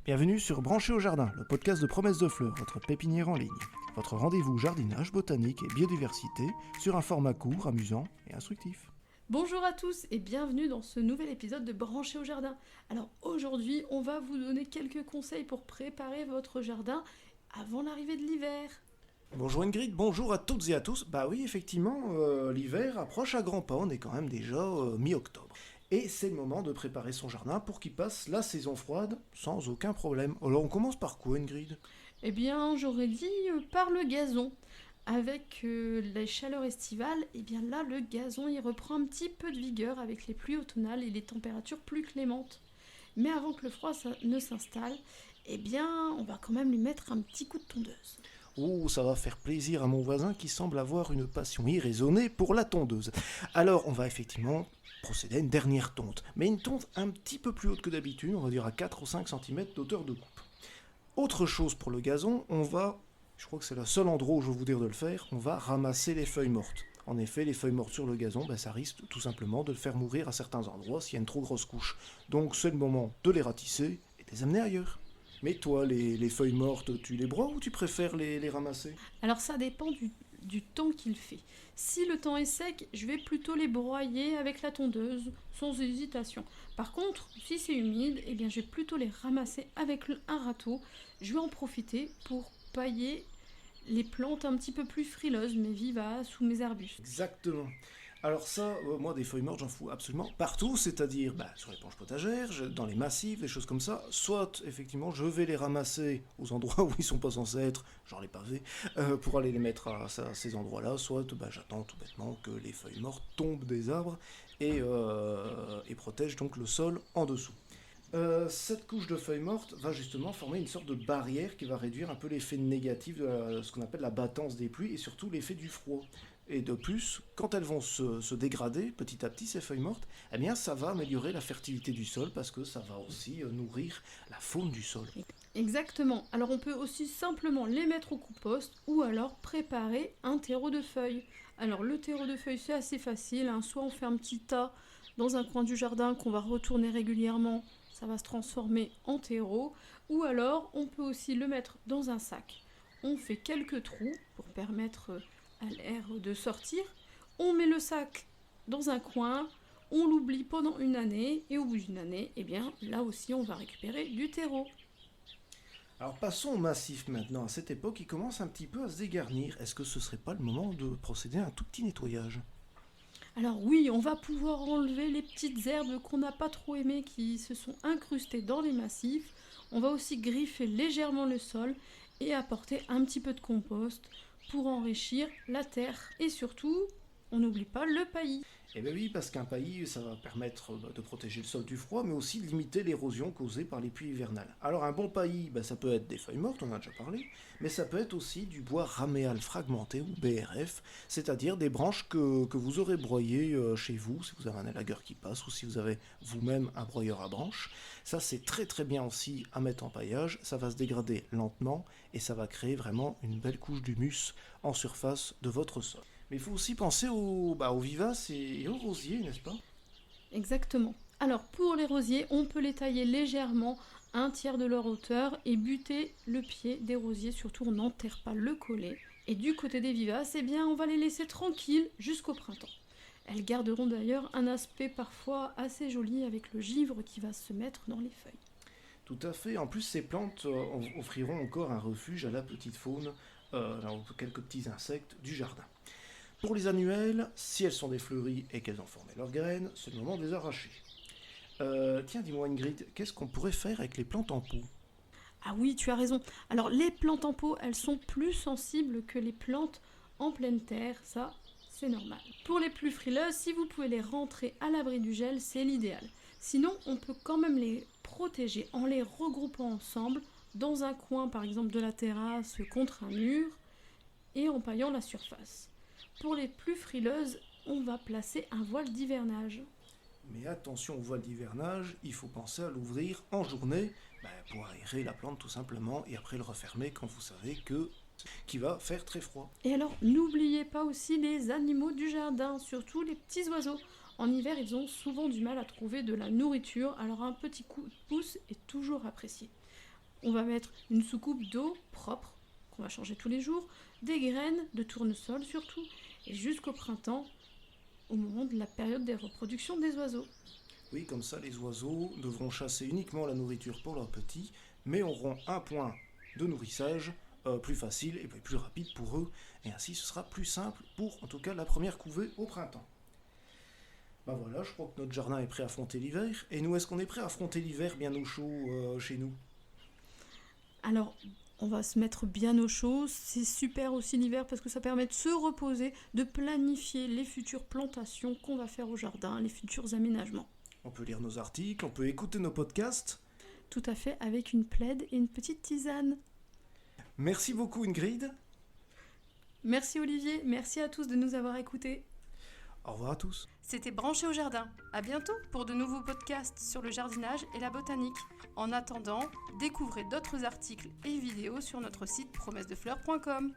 Bienvenue sur Branché au Jardin, le podcast de Promesse de Fleurs, votre pépinière en ligne. Votre rendez-vous jardinage, botanique et biodiversité sur un format court, amusant et instructif. Bonjour à tous et bienvenue dans ce nouvel épisode de Branché au Jardin. Alors aujourd'hui, on va vous donner quelques conseils pour préparer votre jardin avant l'arrivée de l'hiver. Bonjour Ingrid, bonjour à toutes et à tous. Bah oui, effectivement, l'hiver approche à grands pas, on est quand même déjà mi-octobre. Et c'est le moment de préparer son jardin pour qu'il passe la saison froide sans aucun problème. Alors on commence par quoi Ingrid ? Eh bien, j'aurais dit par le gazon. Avec les chaleurs estivales, eh bien là, le gazon, il reprend un petit peu de vigueur avec les pluies automnales et les températures plus clémentes. Mais avant que le froid ne s'installe, eh bien, on va quand même lui mettre un petit coup de tondeuse. Oh, ça va faire plaisir à mon voisin qui semble avoir une passion irraisonnée pour la tondeuse. Alors, on va effectivement procéder à une dernière tonte, mais une tonte un petit peu plus haute que d'habitude, on va dire à 4 ou 5 cm d'auteur de coupe. Autre chose pour le gazon, je crois que c'est le seul endroit où je vais vous dire de le faire, on va ramasser les feuilles mortes. En effet, les feuilles mortes sur le gazon, ça risque tout simplement de le faire mourir à certains endroits s'il y a une trop grosse couche. Donc c'est le moment de les ratisser et de les amener ailleurs. Mais toi, les feuilles mortes, tu les broies ou tu préfères les ramasser ? Alors ça dépend du temps qu'il fait. Si le temps est sec, je vais plutôt les broyer avec la tondeuse, sans hésitation. Par contre, si c'est humide, eh bien je vais plutôt les ramasser avec un râteau. Je vais en profiter pour pailler les plantes un petit peu plus frileuses, mais vivaces ou mes arbustes. Exactement. Alors ça, moi des feuilles mortes j'en fous absolument partout, c'est-à-dire sur les planches potagères, dans les massifs, des choses comme ça. Soit effectivement je vais les ramasser aux endroits où ils sont pas censés être, genre les pavés, pour aller les mettre à ces endroits-là. Soit j'attends tout bêtement que les feuilles mortes tombent des arbres et protègent donc le sol en dessous. Cette couche de feuilles mortes va justement former une sorte de barrière qui va réduire un peu l'effet négatif de ce qu'on appelle la battance des pluies et surtout l'effet du froid. Et de plus, quand elles vont se dégrader petit à petit, ces feuilles mortes, eh bien ça va améliorer la fertilité du sol parce que ça va aussi nourrir la faune du sol. Exactement. Alors on peut aussi simplement les mettre au compost ou alors préparer un terreau de feuilles. Alors le terreau de feuilles c'est assez facile, soit on fait un petit tas dans un coin du jardin qu'on va retourner régulièrement, ça va se transformer en terreau, ou alors on peut aussi le mettre dans un sac. On fait quelques trous pour permettre à l'air de sortir, on met le sac dans un coin, on l'oublie pendant une année, et au bout d'une année, eh bien là aussi on va récupérer du terreau. Alors passons au massif maintenant. À cette époque, il commence un petit peu à se dégarnir. Est-ce que ce serait pas le moment de procéder à un tout petit nettoyage ? Alors oui, on va pouvoir enlever les petites herbes qu'on n'a pas trop aimées qui se sont incrustées dans les massifs. On va aussi griffer légèrement le sol et apporter un petit peu de compost pour enrichir la terre. Et surtout, on n'oublie pas le paillis. Eh bien oui, parce qu'un paillis, ça va permettre de protéger le sol du froid, mais aussi de limiter l'érosion causée par les pluies hivernales. Alors un bon paillis, ça peut être des feuilles mortes, on en a déjà parlé, mais ça peut être aussi du bois raméal fragmenté ou BRF, c'est-à-dire des branches que vous aurez broyées chez vous, si vous avez un élagueur qui passe, ou si vous avez vous-même un broyeur à branches. Ça c'est très très bien aussi à mettre en paillage, ça va se dégrader lentement, et ça va créer vraiment une belle couche d'humus en surface de votre sol. Mais il faut aussi penser aux vivaces et aux rosiers, n'est-ce pas ? Exactement. Alors pour les rosiers, on peut les tailler légèrement, un tiers de leur hauteur, et buter le pied des rosiers, surtout on n'enterre pas le collet. Et du côté des vivaces, eh bien on va les laisser tranquilles jusqu'au printemps. Elles garderont d'ailleurs un aspect parfois assez joli avec le givre qui va se mettre dans les feuilles. Tout à fait, en plus ces plantes offriront encore un refuge à la petite faune, quelques petits insectes du jardin. Pour les annuelles, si elles sont défleuries et qu'elles ont formé leurs graines, c'est le moment de les arracher. Tiens, dis-moi Ingrid, qu'est-ce qu'on pourrait faire avec les plantes en pot ? Ah oui, tu as raison. Alors les plantes en pot, elles sont plus sensibles que les plantes en pleine terre, ça c'est normal. Pour les plus frileuses, si vous pouvez les rentrer à l'abri du gel, c'est l'idéal. Sinon, on peut quand même les protéger en les regroupant ensemble dans un coin par exemple de la terrasse contre un mur et en paillant la surface. Pour les plus frileuses, on va placer un voile d'hivernage. Mais attention au voile d'hivernage, il faut penser à l'ouvrir en journée pour aérer la plante tout simplement et après le refermer quand vous savez qu'il va faire très froid. Et alors, n'oubliez pas aussi les animaux du jardin, surtout les petits oiseaux. En hiver, ils ont souvent du mal à trouver de la nourriture, alors un petit coup de pouce est toujours apprécié. on va mettre une soucoupe d'eau propre, qu'on va changer tous les jours, des graines de tournesol surtout, et jusqu'au printemps, au moment de la période des reproductions des oiseaux. Oui, comme ça, les oiseaux devront chasser uniquement la nourriture pour leurs petits, mais auront un point de nourrissage plus facile et plus rapide pour eux, et ainsi ce sera plus simple pour, en tout cas, la première couvée au printemps. Ben voilà, je crois que notre jardin est prêt à affronter l'hiver. Et nous, est-ce qu'on est prêt à affronter l'hiver bien au chaud chez nous? Alors, on va se mettre bien au chaud, c'est super aussi l'hiver parce que ça permet de se reposer, de planifier les futures plantations qu'on va faire au jardin, les futurs aménagements. On peut lire nos articles, on peut écouter nos podcasts. Tout à fait, avec une plaide et une petite tisane. Merci beaucoup Ingrid. Merci Olivier, merci à tous de nous avoir écoutés. Au revoir à tous. C'était Branché au jardin. À bientôt pour de nouveaux podcasts sur le jardinage et la botanique. En attendant, découvrez d'autres articles et vidéos sur notre site promessesdefleurs.com.